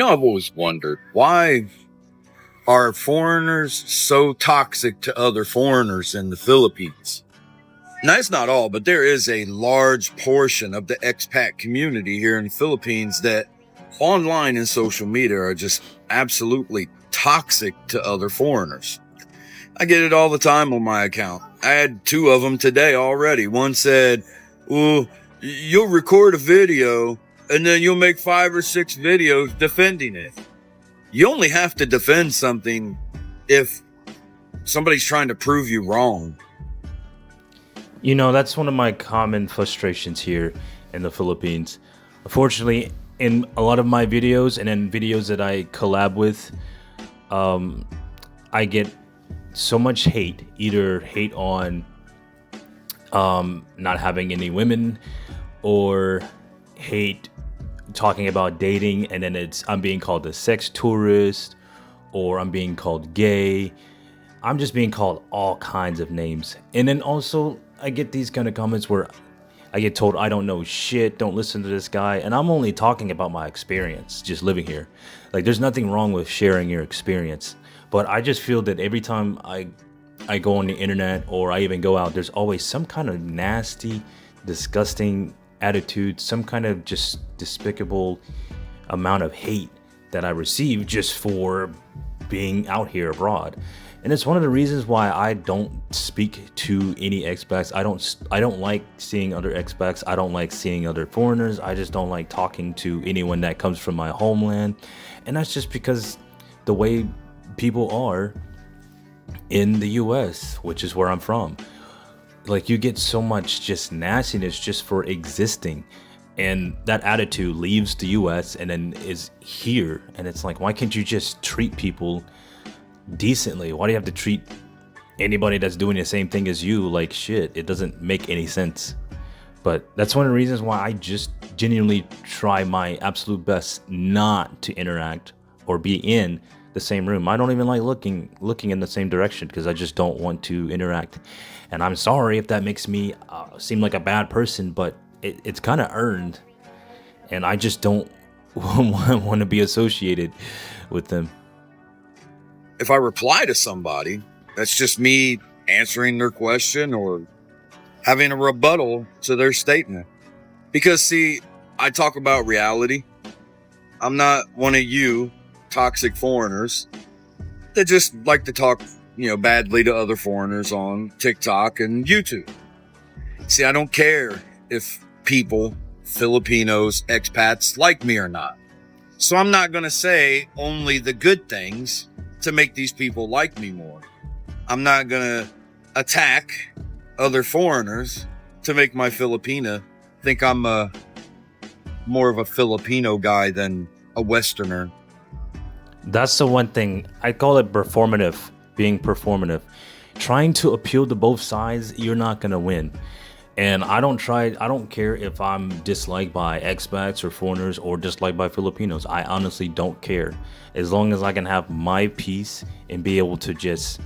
I've always wondered, why are foreigners so toxic to other foreigners in the Philippines? Now, it's not all, but there is a large portion of the expat community here in the Philippines that online and social media are just absolutely toxic to other foreigners. I get it all the time on my account. I had 2 of them today already. One said, well, you'll record a video and then you'll make 5 or 6 videos defending it. You only have to defend something if somebody's trying to prove you wrong. That's one of my common frustrations here in the Philippines. Unfortunately, in a lot of my videos and in videos that I collab with, I get so much hate. Either hate on not having any women, or hate talking about dating, and then I'm being called a sex tourist, or I'm being called gay. I'm just being called all kinds of names. And then also I get these kind of comments where I get told I don't know shit, don't listen to this guy, and I'm only talking about my experience just living here. Like, there's nothing wrong with sharing your experience, but I just feel that every time I go on the internet, or I even go out, there's always some kind of nasty, disgusting attitude, some kind of just despicable amount of hate that I receive just for being out here abroad. And it's one of the reasons why I don't speak to any expats. I don't like seeing other expats. I don't like seeing other foreigners. I just don't like talking to anyone that comes from my homeland. And that's just because the way people are in the US, which is where I'm from. Like, you get so much just nastiness just for existing. And that attitude leaves the US and then is here. And it's like, why can't you just treat people decently? Why do you have to treat anybody that's doing the same thing as you like shit? It doesn't make any sense. But that's one of the reasons why I just genuinely try my absolute best not to interact or be in the same room. I don't even like looking in the same direction because I just don't want to interact. And I'm sorry if that makes me seem like a bad person, but it's kind of earned, and I just don't want to be associated with them. If I reply to somebody, that's just me answering their question or having a rebuttal to their statement. Because, see, I talk about reality. I'm not one of you toxic foreigners that just like to talk, badly to other foreigners on TikTok and YouTube. See, I don't care if people, Filipinos, expats like me or not. So I'm not going to say only the good things to make these people like me more. I'm not going to attack other foreigners to make my Filipina think I'm more of a Filipino guy than a Westerner. That's the one thing. I call it performative, being performative. Trying to appeal to both sides, you're not going to win. And I don't care if I'm disliked by expats or foreigners or disliked by Filipinos. I honestly don't care. As long as I can have my peace and be able to just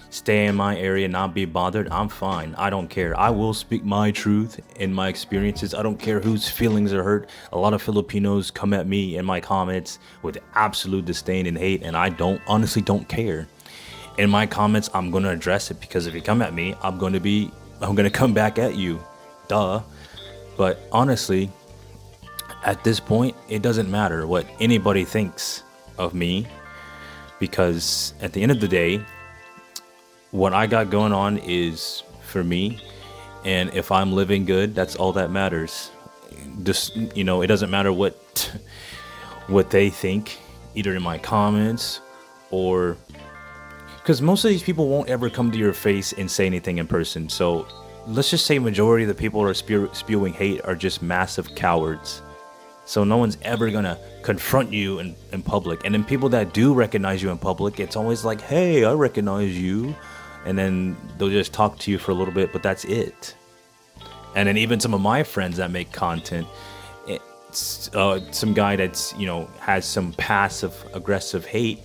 stay in my area, not be bothered, I'm fine. I don't care. I will speak my truth and my experiences. I don't care whose feelings are hurt. A lot of Filipinos come at me in my comments with absolute disdain and hate, and I honestly don't care. In my comments, I'm going to address it, because if you come at me, I'm going to come back at you. Duh. But honestly, at this point, it doesn't matter what anybody thinks of me, because at the end of the day, what I got going on is for me, and if I'm living good, that's all that matters. Just, it doesn't matter what they think, either in my comments or... Because most of these people won't ever come to your face and say anything in person. So let's just say majority of the people who are spewing hate are just massive cowards. So no one's ever going to confront you in public. And then people that do recognize you in public, it's always like, hey, I recognize you. And then they'll just talk to you for a little bit, but that's it. And then even some of my friends that make content, some guy that's, has some passive aggressive hate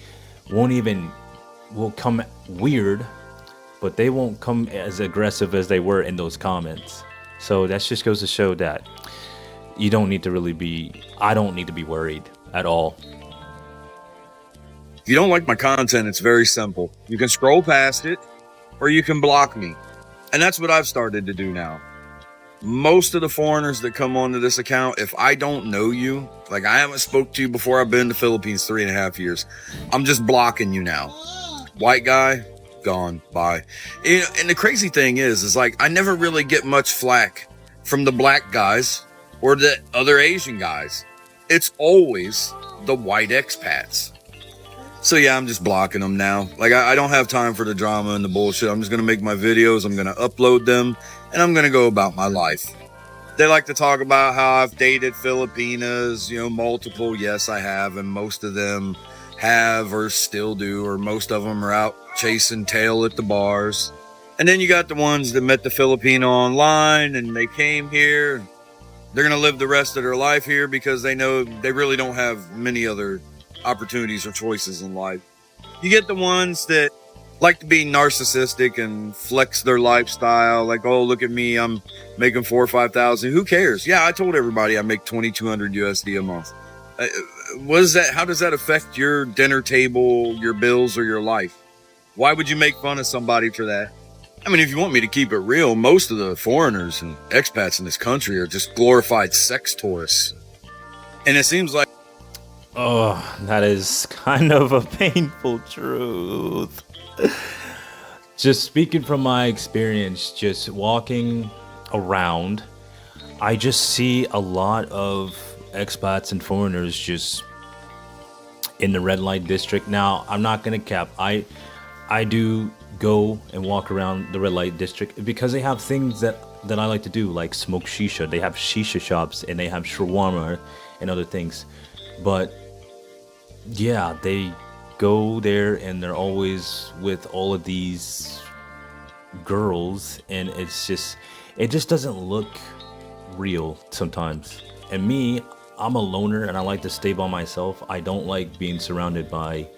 will come weird, but they won't come as aggressive as they were in those comments. So that just goes to show that I don't need to be worried at all. If you don't like my content, it's very simple. You can scroll past it or you can block me. And that's what I've started to do now. Most of the foreigners that come onto this account, if I don't know you, like I haven't spoke to you before, I've been in the Philippines 3.5 years, I'm just blocking you now. White guy, gone, bye. And the crazy thing is like I never really get much flack from the black guys or the other Asian guys. It's always the white expats. So yeah, I'm just blocking them now. Like I don't have time for the drama and the bullshit. I'm just gonna make my videos, I'm gonna upload them, and I'm gonna go about my life. They like to talk about how I've dated Filipinas, multiple. Yes, I have, and most of them have or still do, or most of them are out chasing tail at the bars. And then you got the ones that met the Filipino online and they came here. They're gonna live the rest of their life here because they know they really don't have many other opportunities or choices in life. You get the ones that like to be narcissistic and flex their lifestyle, like, oh, look at me, I'm making 4,000 or 5,000. Who cares? Yeah, I told everybody I make 2,200 USD a month. What is that? How does that affect your dinner table, your bills, or your life? Why would you make fun of somebody for that? I mean, if you want me to keep it real, most of the foreigners and expats in this country are just glorified sex tourists. And it seems like, Oh, that is kind of a painful truth. Just speaking from my experience, just walking around, I just see a lot of expats and foreigners just in the red light district. Now, I'm not gonna cap. I do go and walk around the red light district because they have things that I like to do, like smoke shisha. They have shisha shops and they have shawarma and other things. But yeah, they go there and they're always with all of these girls, and it just doesn't look real sometimes. And me, I'm a loner and I like to stay by myself. I don't like being surrounded by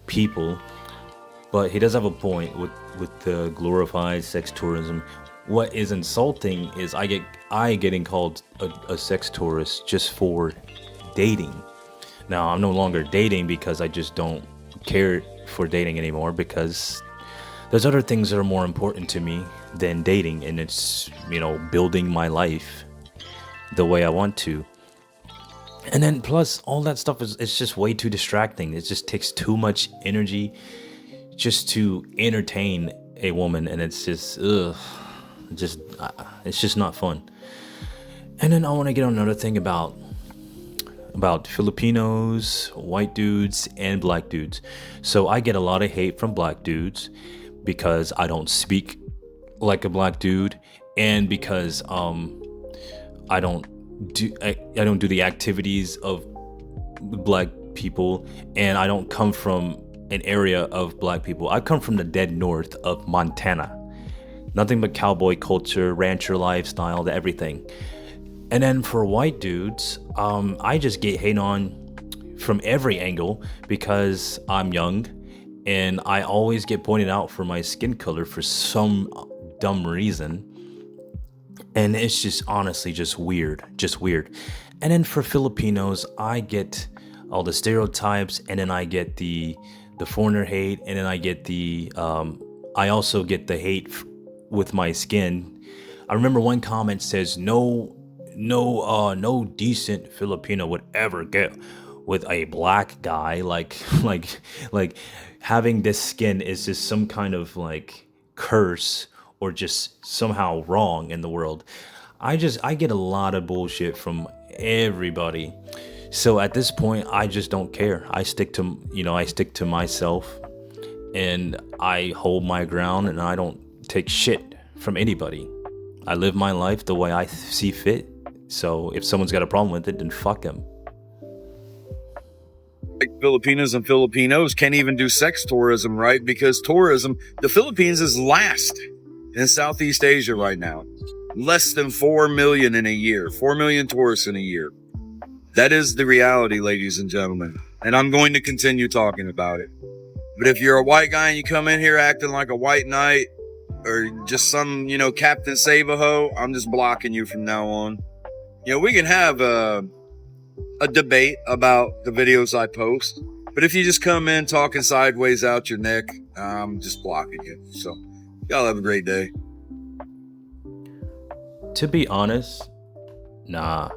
people. But he does have a point with the glorified sex tourism. What is insulting is I getting called a sex tourist just for dating. Now, I'm no longer dating because I just don't care for dating anymore, because there's other things that are more important to me than dating, and it's, building my life the way I want to. And then plus all that stuff it's just way too distracting. It just takes too much energy just to entertain a woman, and it's just it's just not fun. And then I want to get on another thing about Filipinos, white dudes, and black dudes. So I get a lot of hate from black dudes because I don't speak like a black dude, and because I don't do the activities of black people, and I don't come from an area of black people. I come from the dead north of Montana. Nothing but cowboy culture, rancher lifestyle, everything. And then for white dudes, I just get hate on from every angle because I'm young, and I always get pointed out for my skin color for some dumb reason. And it's just honestly just weird. And then for Filipinos, I get all the stereotypes, and then I get the foreigner hate, and then I get I also get the hate with my skin. I remember one comment says no decent Filipino would ever get with a black guy. Like having this skin is just some kind of like curse or just somehow wrong in the world. I get a lot of bullshit from everybody. So at this point, I just don't care. I stick to myself, and I hold my ground, and I don't take shit from anybody. I live my life the way I see fit. So if someone's got a problem with it, then fuck them. Like Filipinas and Filipinos can't even do sex tourism, right? Because the Philippines is last in Southeast Asia right now. Less than 4 million in a year. 4 million tourists in a year. That is the reality, ladies and gentlemen. And I'm going to continue talking about it. But if you're a white guy and you come in here acting like a white knight or just some, Captain Save-A-Ho, I'm just blocking you from now on. We can have a debate about the videos I post. But if you just come in talking sideways out your neck, I'm just blocking you. So y'all have a great day. To be honest, nah.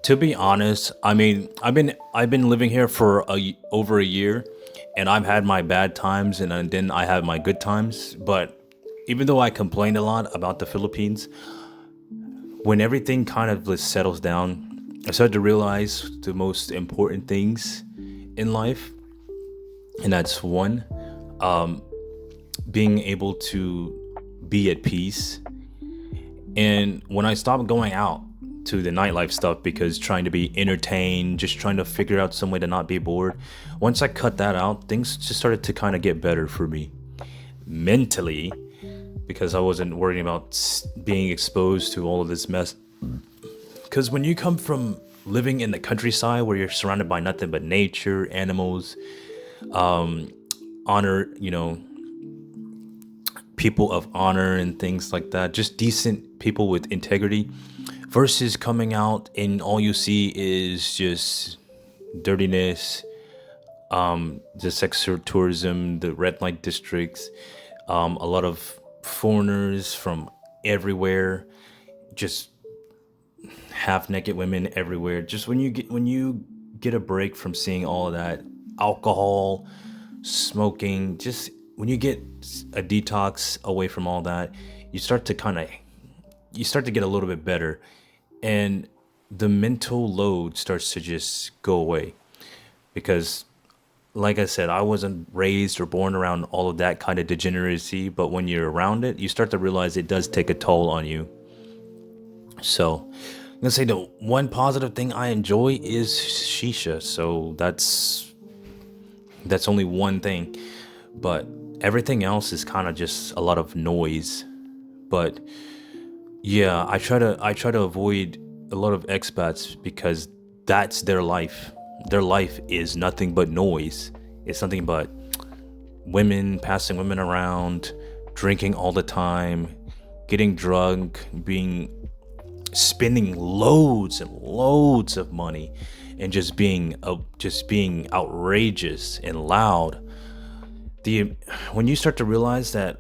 To be honest, I mean, I've been living here for over a year, and I've had my bad times, and then I have my good times. But even though I complained a lot about the Philippines, when everything kind of just settles down, I started to realize the most important things in life, and that's one, being able to be at peace. And when I stopped going out to the nightlife stuff because trying to be entertained, just trying to figure out some way to not be bored, once I cut that out, things just started to kind of get better for me mentally, because I wasn't worrying about being exposed to all of this mess. Because when you come from living in the countryside where you're surrounded by nothing but nature, animals, honor, people of honor and things like that, just decent people with integrity, versus coming out and all you see is just dirtiness, the sex tourism, the red light districts, a lot of foreigners from everywhere, just half naked women everywhere. Just when you get a break from seeing all of that alcohol, smoking, just when you get a detox away from all that, you start to get a little bit better, and the mental load starts to just go away. Because like I said, I wasn't raised or born around all of that kind of degeneracy, but when you're around it, you start to realize it does take a toll on you. So I'm gonna say the one positive thing I enjoy is shisha. So that's only one thing, but everything else is kind of just a lot of noise. But yeah, I try to avoid a lot of expats because that's their life. Their life is nothing but noise. It's nothing but women, passing women around, drinking all the time, getting drunk, spending loads and loads of money, and just being outrageous and loud. When you start to realize that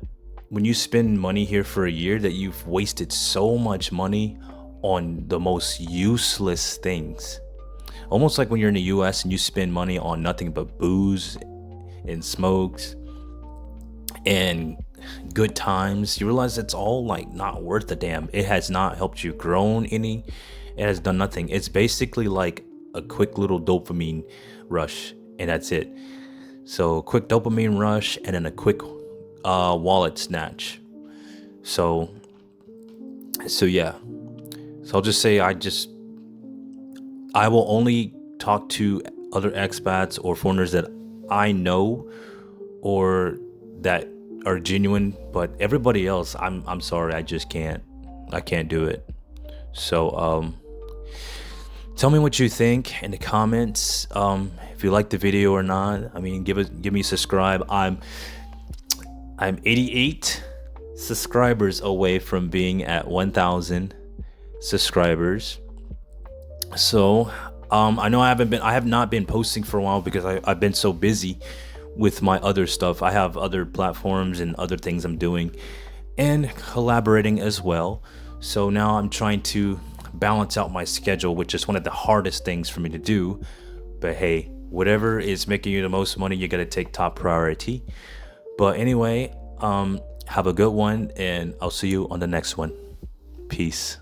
when you spend money here for a year, that you've wasted so much money on the most useless things. Almost like when you're in the US and you spend money on nothing but booze and smokes and good times, you realize it's all like not worth a damn. It has not helped you grow any. It has done nothing. It's basically like a quick little dopamine rush, and that's it. So quick dopamine rush and then a quick wallet snatch. So yeah. So I'll just say I will only talk to other expats or foreigners that I know or that are genuine, but everybody else, I'm sorry, I can't do it. So tell me what you think in the comments. If you like the video or not. I mean, give me a subscribe. I'm 88 subscribers away from being at 1,000 subscribers. So I know I have not been posting for a while because I've been so busy with my other stuff. I have other platforms and other things I'm doing and collaborating as well. So now I'm trying to balance out my schedule, which is one of the hardest things for me to do. But hey, whatever is making you the most money, you got to take top priority. But anyway, have a good one, and I'll see you on the next one. Peace.